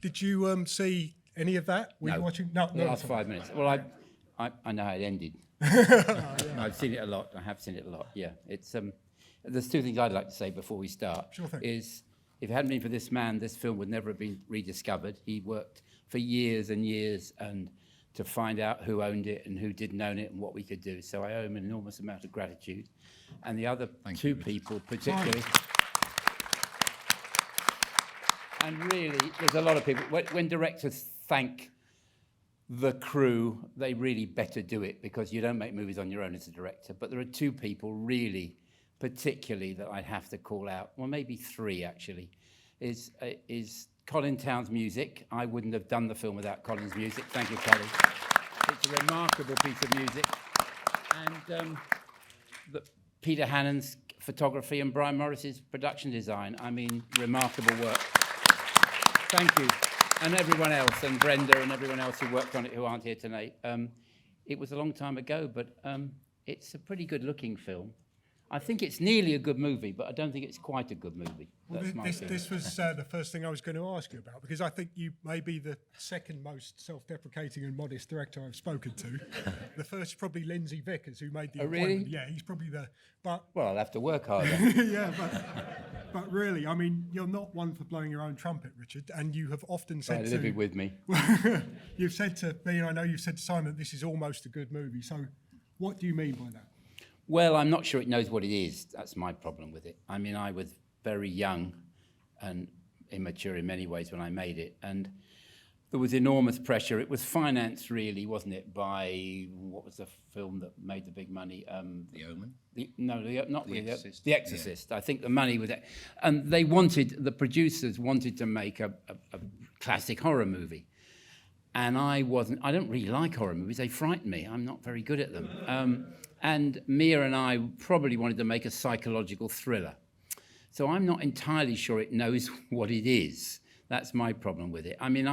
Did you see any of that? Were you watching? No, the last 5 minutes. Well, I know how it ended. I've seen it a lot. I have seen it a lot. Yeah, it's there's two things I'd like to say before we start. Sure thing. Is if it hadn't been for this man, this film would never have been rediscovered. He worked for years and years and to find out who owned it and who didn't own it and what we could do. So I owe him an enormous amount of gratitude. And the other two people particularly. And really, there's a lot of people, when directors thank the crew, they really better do it, because you don't make movies on your own as a director. But there are two people really, particularly, that I'd have to call out. Well, maybe three, actually. Is Colin Towns' music. I wouldn't have done the film without Colin's music. Thank you, Colin. It's a remarkable piece of music. And Peter Hannon's photography and Brian Morris's production design. I mean, remarkable work. Thank you. And everyone else, and Brenda and everyone else who worked on it who aren't here tonight. It was a long time ago, but it's a pretty good-looking film. I think it's nearly a good movie, but I don't think it's quite a good movie. Well, this was the first thing I was going to ask you about, because I think you may be the second most self-deprecating and modest director I've spoken to. The first is probably Lindsay Vickers, who made the appointment. Really? Yeah, he's probably the... But well, I'll have to work harder. Yeah, but really, I mean, you're not one for blowing your own trumpet, Richard, and you have often said live it with me. You've said to me, and I know you've said to Simon, this is almost a good movie. So what do you mean by that? Well, I'm not sure it knows what it is. That's my problem with it. I mean, I was very young and immature in many ways when I made it, and there was enormous pressure. It was financed, really, wasn't it, by, what was the film that made the big money? The Omen? The Exorcist. Yeah. I think the money was... And the producers wanted to make a classic horror movie. And I don't really like horror movies. They frighten me. I'm not very good at them. And Mia and I probably wanted to make a psychological thriller. So I'm not entirely sure it knows what it is. That's my problem with it. I mean,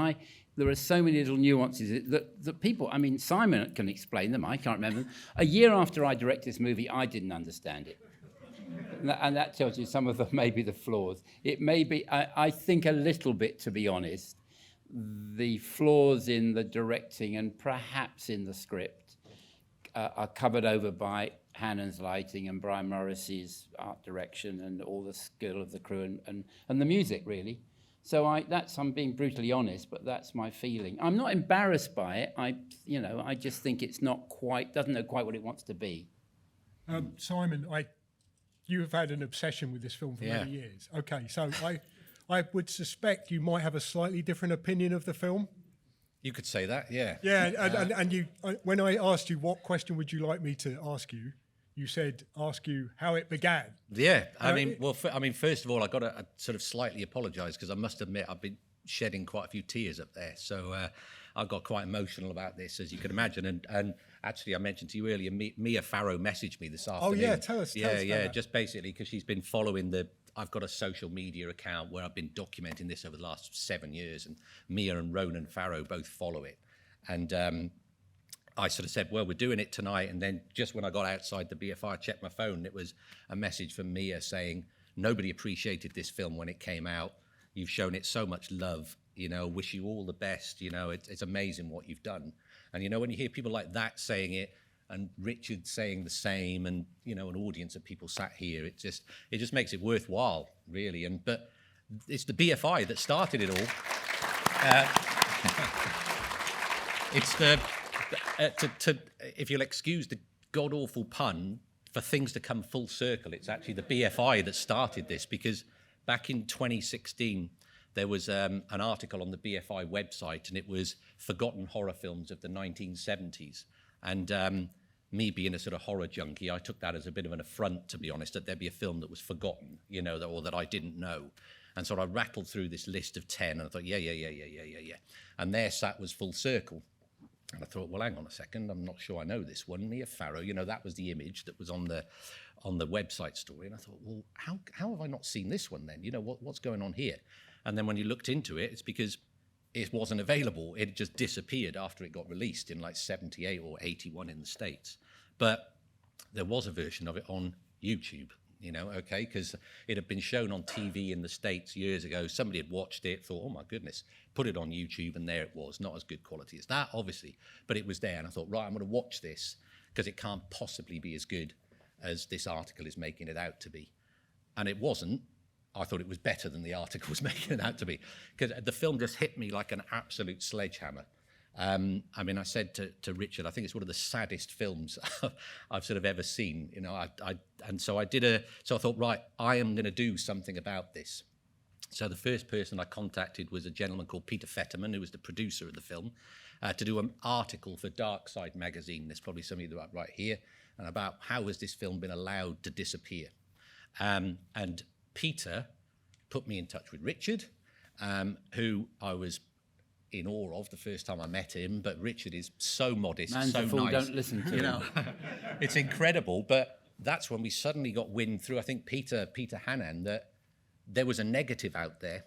there are so many little nuances that people, I mean, Simon can explain them. I can't remember them. A year after I directed this movie, I didn't understand it. And that tells you some of maybe the flaws. It may be, I think a little bit, to be honest, the flaws in the directing and perhaps in the script are covered over by Hannon's lighting and Brian Morris's art direction and all the skill of the crew and the music, really. So I'm being brutally honest, but that's my feeling. I'm not embarrassed by it. I just think it's doesn't know quite what it wants to be. Simon, you have had an obsession with this film for many years. Okay, so I would suspect you might have a slightly different opinion of the film. You could say that, yeah. Yeah, and you, when I asked you what question would you like me to ask you, you said ask you how it began. Yeah, I mean, first of all, I got to sort of slightly apologise, because I must admit I've been shedding quite a few tears up there. So I got quite emotional about this, as you can imagine. And actually, I mentioned to you earlier, Mia Farrow messaged me this afternoon. Oh yeah, tell us. Just basically because she's been following I've got a social media account where I've been documenting this over the last 7 years, and Mia and Ronan Farrow both follow it. And I sort of said, well, we're doing it tonight. And then just when I got outside the BFI, I checked my phone, and it was a message from Mia saying, nobody appreciated this film when it came out. You've shown it so much love, wish you all the best. It's amazing what you've done. And, when you hear people like that saying it, and Richard saying the same, and an audience of people sat here, it just makes it worthwhile, really. But it's the BFI that started it all. It's if you'll excuse the god awful pun, for things to come full circle, it's actually the BFI that started this, because back in 2016 there was an article on the BFI website, and it was forgotten horror films of the 1970s, and me being a sort of horror junkie, I took that as a bit of an affront, to be honest, that there'd be a film that was forgotten, or that I didn't know. And so I rattled through this list of 10, and I thought, yeah. And there sat was Full Circle. And I thought, well, hang on a second, I'm not sure I know this one. Mia Farrow, that was the image that was on the website story. And I thought, well, how have I not seen this one then? What's going on here? And then when you looked into it, it's because it wasn't available. It just disappeared after it got released in like 78 or 81 in the States. But there was a version of it on YouTube, okay, because it had been shown on TV in the States years ago. Somebody had watched it, thought, oh my goodness, put it on YouTube, and there it was. Not as good quality as that, obviously, but it was there. And I thought, right, I'm going to watch this because it can't possibly be as good as this article is making it out to be. And it wasn't. I thought it was better than the article was making it out to be, because the film just hit me like an absolute sledgehammer. I mean, I said to Richard, I think it's one of the saddest films I've sort of ever seen. So I thought, right, I am going to do something about this. So the first person I contacted was a gentleman called Peter Fetterman, who was the producer of the film, to do an article for Dark Side magazine. There's probably some of you right here, and about how has this film been allowed to disappear. And Peter put me in touch with Richard, who I was in awe of the first time I met him, but Richard is so modest, Man's so a fool, nice. don't listen to him. It's incredible. But that's when we suddenly got wind through, I think, Peter Hannan, that there was a negative out there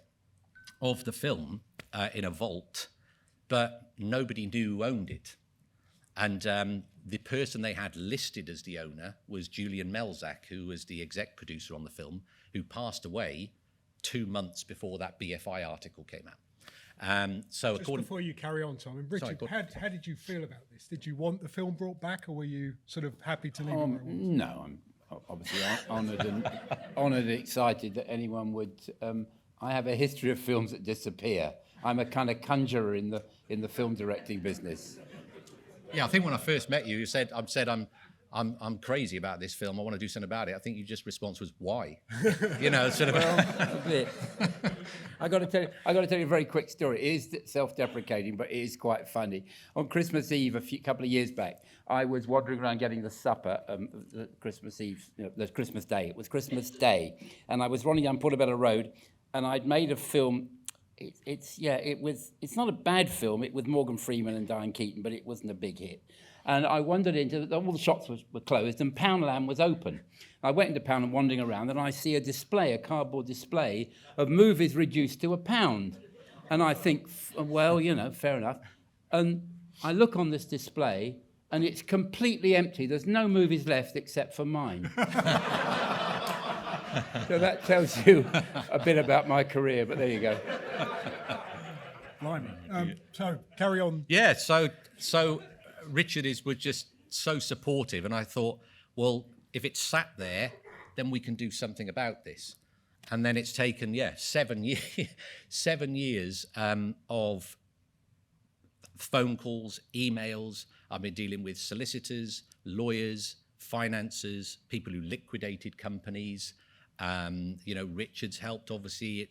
of the film in a vault, but nobody knew who owned it. And the person they had listed as the owner was Julian Melzack, who was the exec producer on the film, who passed away 2 months before that BFI article came out. So Just before you carry on, Simon, Richard, how did you feel about this? Did you want the film brought back, or were you sort of happy to leave it where it was? No, I'm obviously honoured and excited that anyone would. I have a history of films that disappear. I'm a kind of conjurer in the film directing business. Yeah, I think when I first met you, you said, I'm crazy about this film. I want to do something about it. I think your just response was, why? Sort of. Well, a bit. I got to tell you a very quick story. It is self-deprecating, but it is quite funny. On Christmas Eve, couple of years back, I was wandering around getting the supper. The Christmas Eve, the Christmas Day. It was Christmas Day, and I was running down Portobello Road, and I'd made a film. It's not a bad film. It was Morgan Freeman and Diane Keaton, but it wasn't a big hit. And I wandered into, all the shops were closed, and Poundland was open. I went into Poundland, wandering around, and I see a cardboard display of movies reduced to £1. And I think, well, fair enough. And I look on this display, and it's completely empty. There's no movies left except for mine. So that tells you a bit about my career, but there you go. Blimey. So carry on. Yeah, so Richard was just so supportive, and I thought, well, if it's sat there, then we can do something about this. And then it's taken, 7 years of phone calls, emails. I've been dealing with solicitors, lawyers, financiers, people who liquidated companies. Richard's helped, obviously.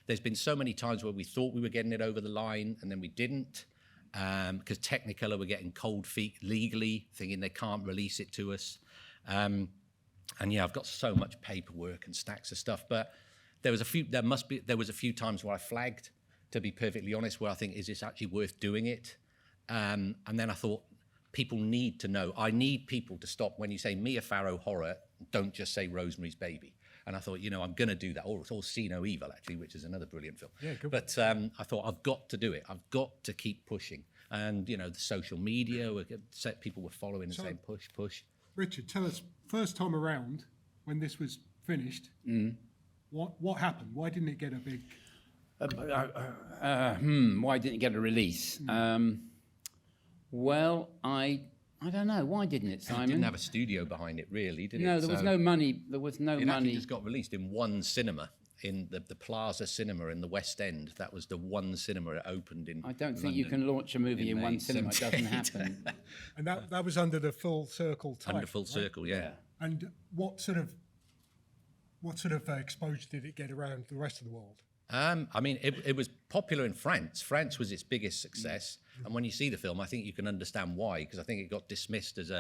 There's been so many times where we thought we were getting it over the line, and then we didn't. Because Technicolor were getting cold feet legally, thinking they can't release it to us. I've got so much paperwork and stacks of stuff. But there was a few times where I flagged, to be perfectly honest, where I think, is this actually worth doing it? And then I thought, people need to know. I need people to stop when you say Mia Farrow horror, don't just say Rosemary's Baby. And I thought, I'm going to do that. Or See No Evil, actually, which is another brilliant film. Yeah, good. But I thought, I've got to do it. I've got to keep pushing. And, the social media, people were following and saying, push. Richard, tell us, first time around, when this was finished, what happened? Why didn't it get a big... Why didn't it get a release? Well, I don't know. Why didn't it, Simon? It didn't have a studio behind it, really, did it? No, there was no money. There was no money. It actually just got released in one cinema, in the Plaza Cinema in the West End. That was the one cinema it opened in. I don't think you can launch a movie in one cinema. It doesn't happen. And that was under the Full Circle type. Under Full Circle, yeah. And what sort of exposure did it get around the rest of the world? It was popular in France. France was its biggest success. And when you see the film, I think you can understand why, because I think it got dismissed as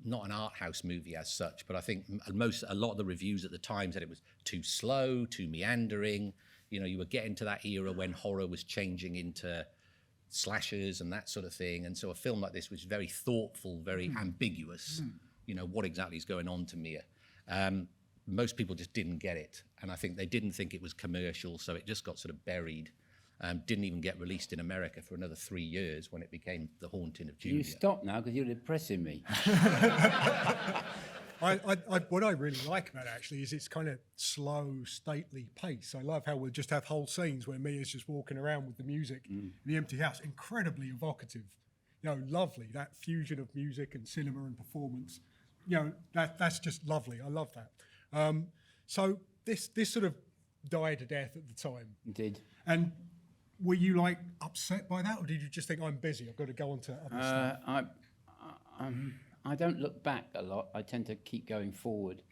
not an art house movie as such, but I think a lot of the reviews at the time said it was too slow, too meandering. You were getting to that era when horror was changing into slashers and that sort of thing. And so a film like this was very thoughtful, very ambiguous. What exactly is going on to Mia? Most people just didn't get it. And I think they didn't think it was commercial, so it just got sort of buried. Didn't even get released in America for another 3 years when it became The Haunting of Julia. You stop now because you're depressing me. What I really like about it actually is its kind of slow, stately pace. I love how we'll just have whole scenes where Mia's just walking around with the music in the empty house. Incredibly evocative. You know, lovely, that fusion of music and cinema and performance. You know, that's just lovely. I love that. So this sort of died a death at the time. It did. And were you like upset by that, or did you just think, I'm busy, I've got to go on to other stuff? I don't look back a lot. I tend to keep going forward.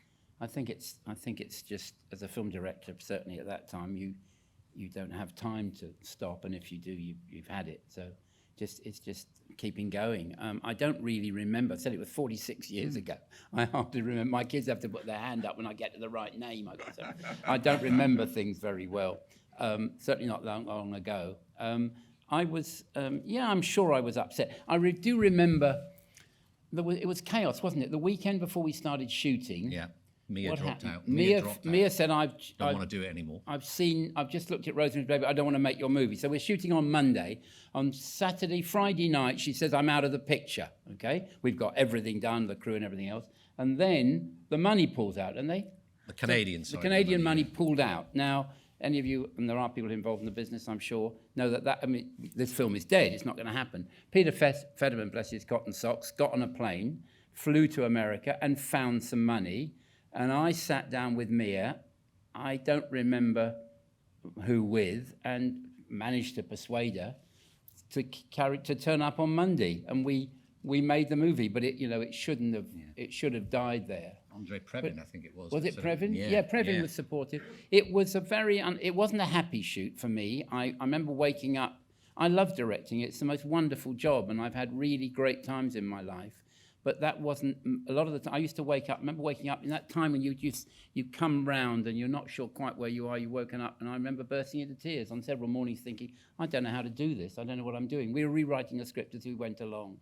I think it's just, as a film director, certainly at that time, you don't have time to stop, and if you do, you've had it. So it's just keeping going. I don't really remember. I said it was 46 years ago. I hardly remember. My kids have to put their hand up when I get to the right name. I don't remember things very well. Certainly not long ago. I was, I'm sure I was upset. I do remember, it was chaos, wasn't it? The weekend before we started shooting. Yeah, Mia dropped out. Mia said, I don't want to do it anymore. I've just looked at Rosemary's Baby, I don't want to make your movie. So we're shooting on Monday. On Friday night, she says, I'm out of the picture, okay? We've got everything done, the crew and everything else. And then the money pulls out, and the Canadian money pulled out. Now, any of you, and there are people involved in the business, I'm sure, know that this film is dead. It's not going to happen. Peter Federman, bless his cotton socks, got on a plane, flew to America, and found some money. And I sat down with Mia. I don't remember who with, and managed to persuade her to turn up on Monday. And we made the movie, but it shouldn't have. Yeah. It should have died there. Andre Previn, I think it was. Was it Previn? Yeah, Previn was supportive. It was it wasn't a happy shoot for me. I remember waking up. I love directing. It's the most wonderful job, and I've had really great times in my life. But that wasn't, a lot of the time, I used to wake up, I remember waking up in that time when you come round and you're not sure quite where you are, you've woken up, and I remember bursting into tears on several mornings thinking, I don't know how to do this, I don't know what I'm doing. We were rewriting a script as we went along.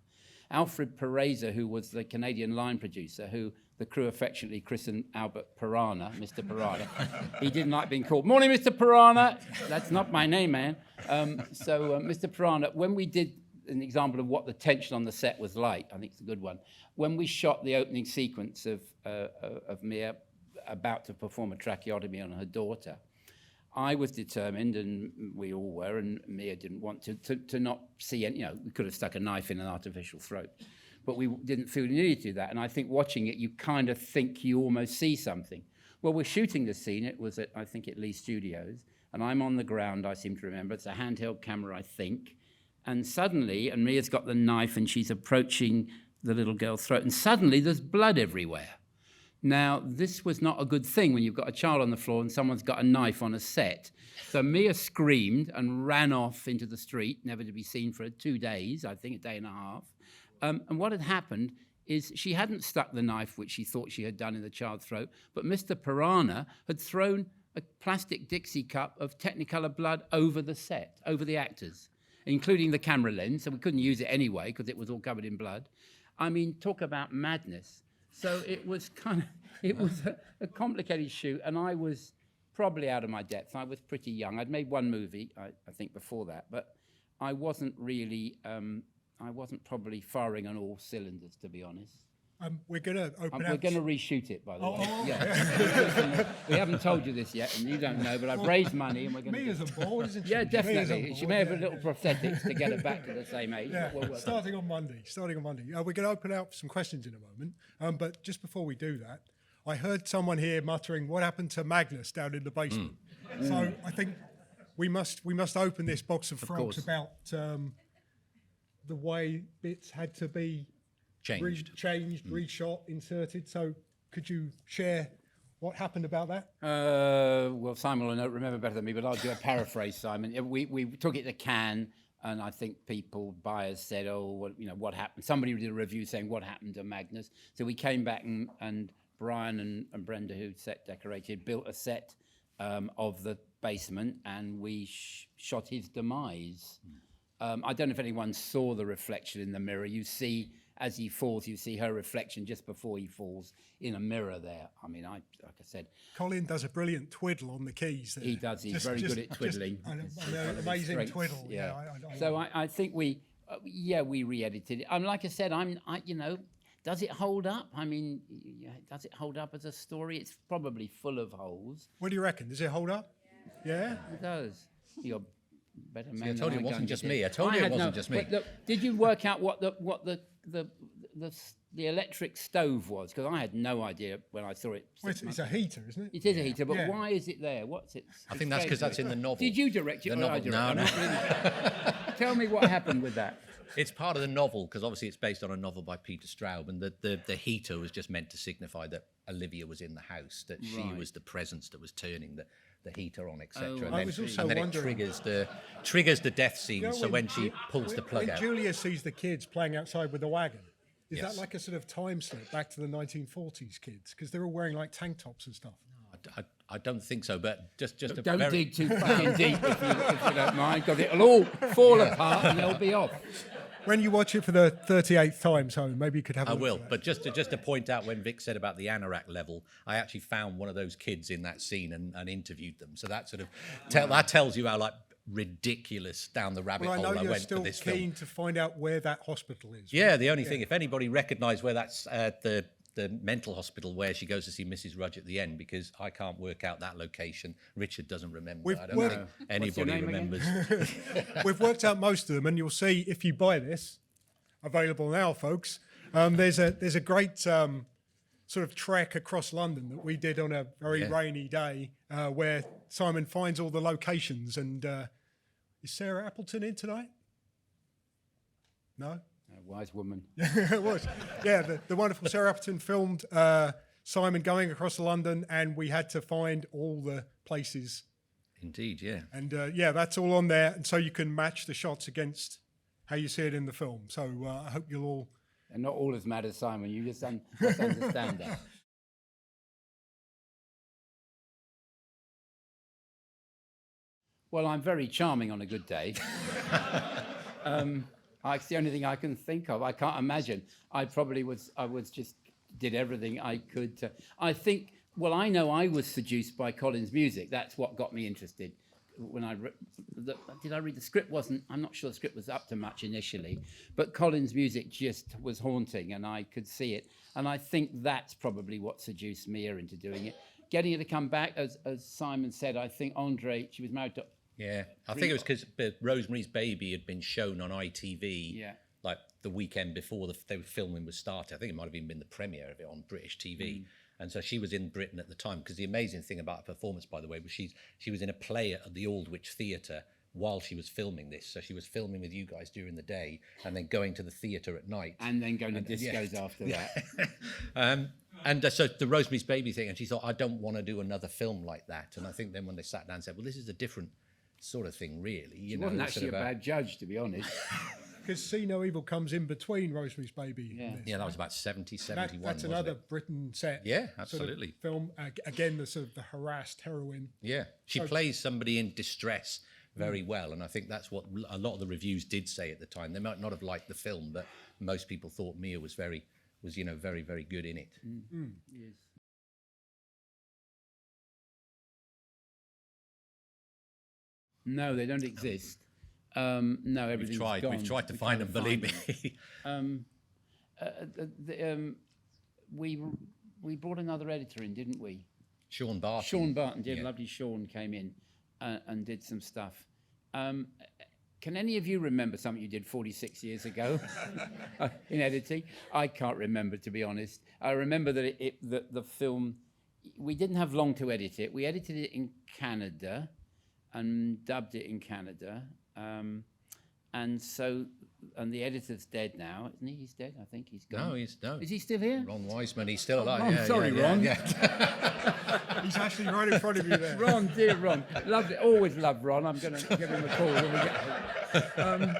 Alfred Pereza, who was the Canadian line producer, who the crew affectionately christened Albert Piranha, Mr. Piranha. He didn't like being called, morning, Mr. Piranha. That's not my name, man. Mr. Piranha, when we did an example of what the tension on the set was like, I think it's a good one. When we shot the opening sequence of Mia about to perform a tracheotomy on her daughter, I was determined, and we all were, and Mia didn't want to not see any, we could have stuck a knife in an artificial throat, but we didn't feel we needed to do that. And I think watching it, you kind of think you almost see something. Well, we're shooting the scene. It was I think at Lee Studios, and I'm on the ground, I seem to remember. It's a handheld camera, I think. And suddenly, and Mia's got the knife and she's approaching the little girl's throat, and suddenly there's blood everywhere. Now, this was not a good thing when you've got a child on the floor and someone's got a knife on a set. So Mia screamed and ran off into the street, never to be seen for 2 days, I think a day and a half. And what had happened is she hadn't stuck the knife, which she thought she had done in the child's throat, but Mr. Piranha had thrown a plastic Dixie cup of Technicolor blood over the set, over the actors, including the camera lens, so we couldn't use it anyway because it was all covered in blood. I mean, talk about madness. So it was a complicated shoot, and I was probably out of my depth. I was pretty young. I'd made one movie, I think, before that, but I wasn't really, I wasn't probably firing on all cylinders, to be honest. We're going to open We're going to reshoot it, by the way. Yeah. We haven't told you this yet, and you don't know, but I've raised money, and we're going to... Mia's on board, isn't she? Yeah, definitely. She may have a little prosthetics to get her back to the same age. Yeah, starting on Monday. We're going to open up some questions in a moment, but just before we do that, I heard someone here muttering, what happened to Magnus down in the basement? So I think we must open this box of frogs about the way bits had to be changed, reshot, inserted. So could you share what happened about that? Well, Simon will remember better than me, but I'll do a paraphrase, Simon. We took it to Cannes, and I think buyers said, what happened? Somebody did a review saying, what happened to Magnus? So we came back and Brian and Brenda, who set decorated, built a set of the basement, and we shot his demise. I don't know if anyone saw the reflection in the mirror. You see, as he falls, you see her reflection just before he falls in a mirror there. I mean, like I said... Colin does a brilliant twiddle on the keys there. He does. He's very good at twiddling. Amazing twiddle. Yeah. So I think we re-edited it. Like I said, Does it hold up? I mean, does it hold up as a story? It's probably full of holes. What do you reckon? Does it hold up? Yeah? It does. You're better man. I told you it wasn't just me. I told you it wasn't just me. But look, did you work out what the electric stove was? Because I had no idea when I saw it. Well, it's a heater, isn't it? It is a heater, but Yeah. why is it there? What's it? I think that's because that's in the novel. Did you direct it? The Or I novel? directed No, it? Tell me what happened with that. It's part of the novel because obviously it's based on a novel by Peter Straub, and the heater was just meant to signify that Olivia was in the house, that she Right. was the presence that was turning the heater on, etc. Oh, and I then, was also and then it wondering- triggers the death scene. You know, so when she pulls the plug when out, Julia sees the kids playing outside with the wagon, is Yes. that like a sort of time slip back to the 1940s kids? Because they're all wearing like tank tops and stuff. I don't think so, but just a Don't very, dig too fucking deep if you don't mind, because it'll all fall apart and they'll be off. When you watch it for the 38th time, so maybe you could have a I look will, at that. but just to point out when Vic said about the anorak level, I actually found one of those kids in that scene and interviewed them. So that sort of that tells you how like ridiculous down the rabbit Well, I hole know I you're went for still this keen film. to find out where that hospital is. Yeah, the only thing, if anybody recognised where that's the mental hospital where she goes to see Mrs. Rudge at the end, because I can't work out that location. Richard doesn't remember. We've I don't worked- think What's your anybody name again? remembers. We've worked out most of them, and you'll see if you buy this, available now, folks. There's a great sort of trek across London that we did on a very rainy day, where Simon finds all the locations. And is Sarah Appleton in tonight? No. A wise woman. It was. Yeah, the wonderful Sarah Appleton filmed Simon going across London, and we had to find all the places. Indeed, yeah. And yeah, that's all on there. And so you can match the shots against how you see it in the film. So I hope you'll all... And not all as mad as Simon. You just understand that. Well, I'm very charming on a good day. It's the only thing I can think of. I can't imagine. I was just did everything I could. I think. Well, I know I was seduced by Colin's music. That's what got me interested. When did I read the script? I'm not sure the script was up to much initially, but Colin's music just was haunting, and I could see it. And I think that's probably what seduced Mia into doing it. Getting her to come back, as Simon said, I think Andre. She was married to. Yeah, I think it was because Rosemary's Baby had been shown on ITV like the weekend before the filming was started. I think it might have even been the premiere of it on British TV. And so she was in Britain at the time, because the amazing thing about her performance, by the way, was she was in a play at the Aldwych Theatre while she was filming this. So she was filming with you guys during the day and then going to the theatre at night. And then going to discos after that. And so the Rosemary's Baby thing, and she thought, I don't want to do another film like that. And I think then when they sat down and said, well, this is a different sort of thing, really. She wasn't actually a bad judge, to be honest. Because See No Evil comes in between Rosemary's Baby. Yeah. and this. Yeah, that was about 70, 71, That's wasn't another it? Britain set. Yeah, sort of absolutely. film, again, the sort of the harassed heroine. Yeah, she plays somebody in distress very well, and I think that's what a lot of the reviews did say at the time. They might not have liked the film, but most people thought Mia was very, very good in it. Yes. No, they don't exist. No, everything's gone. We've tried to We find can't them. Believe find me. We brought another editor in, didn't we? Sean Barton. Sean Barton did. Yeah. Lovely Sean came in and did some stuff. Can any of you remember something you did 46 years ago in editing? I can't remember, to be honest. I remember that the film, we didn't have long to edit it. We edited it in Canada and dubbed it in Canada. And the editor's dead now, isn't he? He's dead, I think. He's gone. No. Is he still here? Ron Wiseman, he's still alive. I'm sorry, Ron. He's actually right in front of you there. Ron, dear Ron. Loved it. Always loved Ron. I'm going to give him a call when we get home.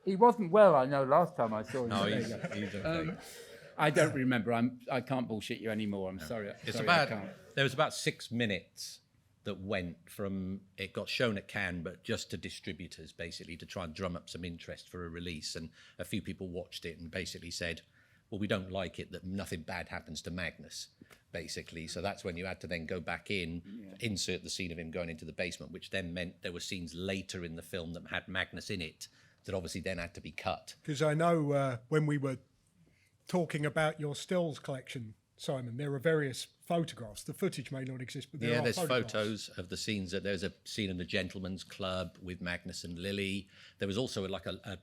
He wasn't well, I know, last time I saw him. No, There he's you go. okay. I don't remember. I can't bullshit you anymore. I'm sorry. It's Sorry, about, I can't. there was about 6 minutes that went from, it got shown at Cannes, but just to distributors, basically, to try and drum up some interest for a release. And a few people watched it and basically said, well, we don't like it that nothing bad happens to Magnus, basically. So that's when you had to then go back in, insert the scene of him going into the basement, which then meant there were scenes later in the film that had Magnus in it that obviously then had to be cut. Because I know when we were talking about your stills collection, Simon. There are various photographs. The footage may not exist, but there are there's photographs. photos of the scenes. There's a scene in the Gentleman's Club with Magnus and Lily. There was also like a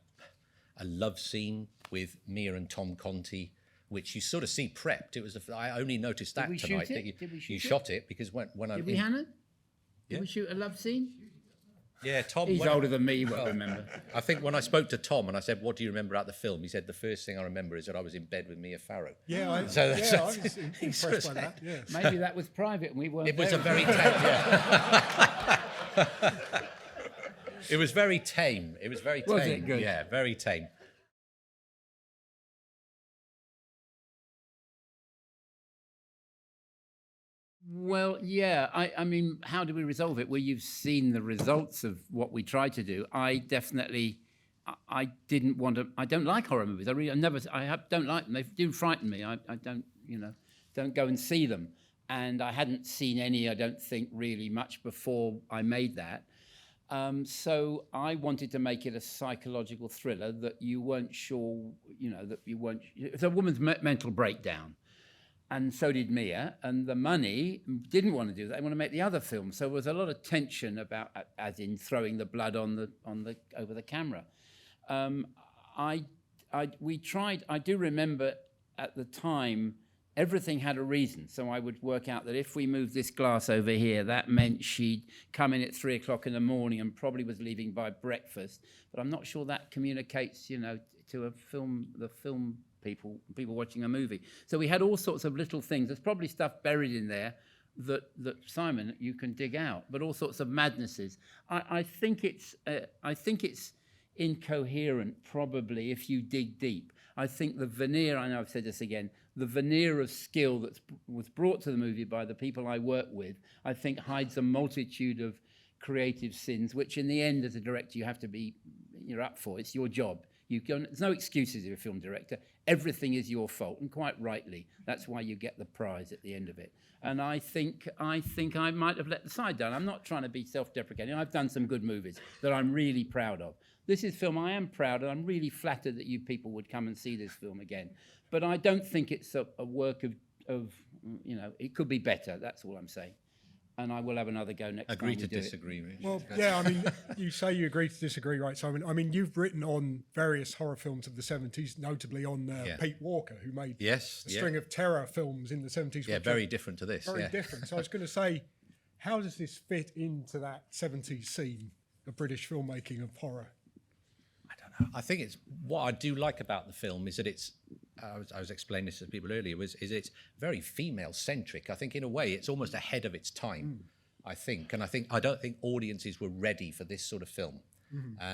love scene with Mia and Tom Conti, which you sort of see prepped. It was I only noticed that Did we tonight. shoot it? Did we shoot you it? shot it because when I Did we, Hannah? Did we shoot a love scene? Yeah, Tom. He's older than me, he won't remember. I think when I spoke to Tom and I said, "What do you remember about the film?" He said, "The first thing I remember is that I was in bed with Mia Farrow." Yeah, I So was impressed by that. Yes. Maybe that was private and we weren't It was there. a very tame. It was very tame. It was very tame. Was it good? Yeah, very tame. Well, yeah. I mean, how do we resolve it? Well, you've seen the results of what we tried to do. I didn't want to. I don't like horror movies. Don't like them. They do frighten me. I don't go and see them. And I hadn't seen any, I don't think, really much before I made that. So I wanted to make it a psychological thriller that you weren't sure, it's a woman's mental breakdown. And so did Mia, and the money didn't want to do that. They want to make the other film. So there was a lot of tension about, as in throwing the blood over the camera. We tried. I do remember at the time everything had a reason. So I would work out that if we moved this glass over here, that meant she'd come in at 3 o'clock in the morning and probably was leaving by breakfast. But I'm not sure that communicates, to the film. People watching a movie. So we had all sorts of little things. There's probably stuff buried in there that Simon, you can dig out, but all sorts of madnesses. I think it's incoherent probably if you dig deep. I think the veneer, I know I've said this again, the veneer of skill that was brought to the movie by the people I work with, I think hides a multitude of creative sins, which in the end as a director you're up for. It's your job. There's no excuses if you're a film director. Everything is your fault, and quite rightly. That's why you get the prize at the end of it. And I think I might have let the side down. I'm not trying to be self-deprecating. I've done some good movies that I'm really proud of. This is a film I am proud of. I'm really flattered that you people would come and see this film again. But I don't think it's a work of it could be better. That's all I'm saying. And I will have another go next time. Agree to disagree, Richard. Well, yeah, I mean, you say you agree to disagree, right, Simon? I mean, you've written on various horror films of the 70s, notably on Pete Walker, who made a string of terror films in the 70s. Yeah, very different to this. Very different. So I was going to say, how does this fit into that 70s scene of British filmmaking of horror? I don't know. I think it's what I do like about the film is that it's. I was explaining this to people earlier. Is it's very female centric. I think in a way it's almost ahead of its time. I think, and I don't think audiences were ready for this sort of film.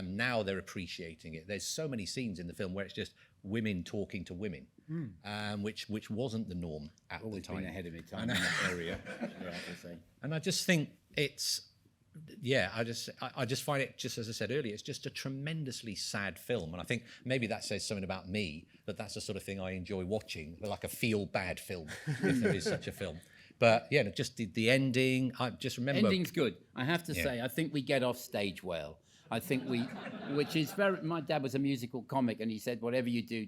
Now they're appreciating it. There's so many scenes in the film where it's just women talking to women, which wasn't the norm at the time. Been ahead of its time in that area. And I just think it's. Yeah, I just find it, just as I said earlier, it's just a tremendously sad film. And I think maybe that says something about me, that's the sort of thing I enjoy watching, like a feel-bad film, if there is such a film. But, yeah, just the ending, I just remember... Ending's good. I have to say, I think we get off stage well. I think which is very... My dad was a musical comic, and he said, whatever you do,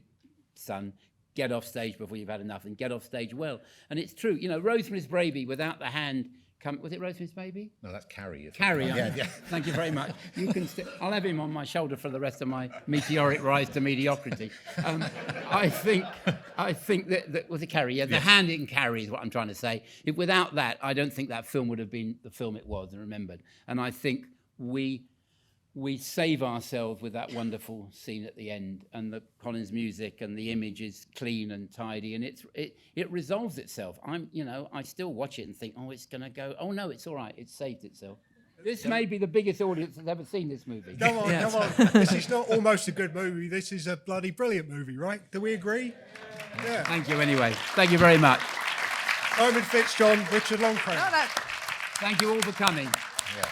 son, get off stage before you've had enough, and get off stage well. And it's true. Rosemary's Baby, without the hand... was it Rosemary's Baby? No, that's Carrie. Carrie, yeah. Thank you very much. I'll have him on my shoulder for the rest of my meteoric rise to mediocrity. I think that was it Carrie? Yeah, the hand in Carrie is what I'm trying to say. Without that, I don't think that film would have been the film it was and remembered. And I think we save ourselves with that wonderful scene at the end, and the Collins music, and the image is clean and tidy, and it resolves itself. I still watch it and think, it's going to go. Oh no, it's all right. It saved itself. This may be the biggest audience that's ever seen this movie. Come on. This is not almost a good movie. This is a bloody brilliant movie, right? Do we agree? Yeah. Thank you anyway. Thank you very much. Simon Fitzjohn, Richard Loncraine. Thank you all for coming. Yeah.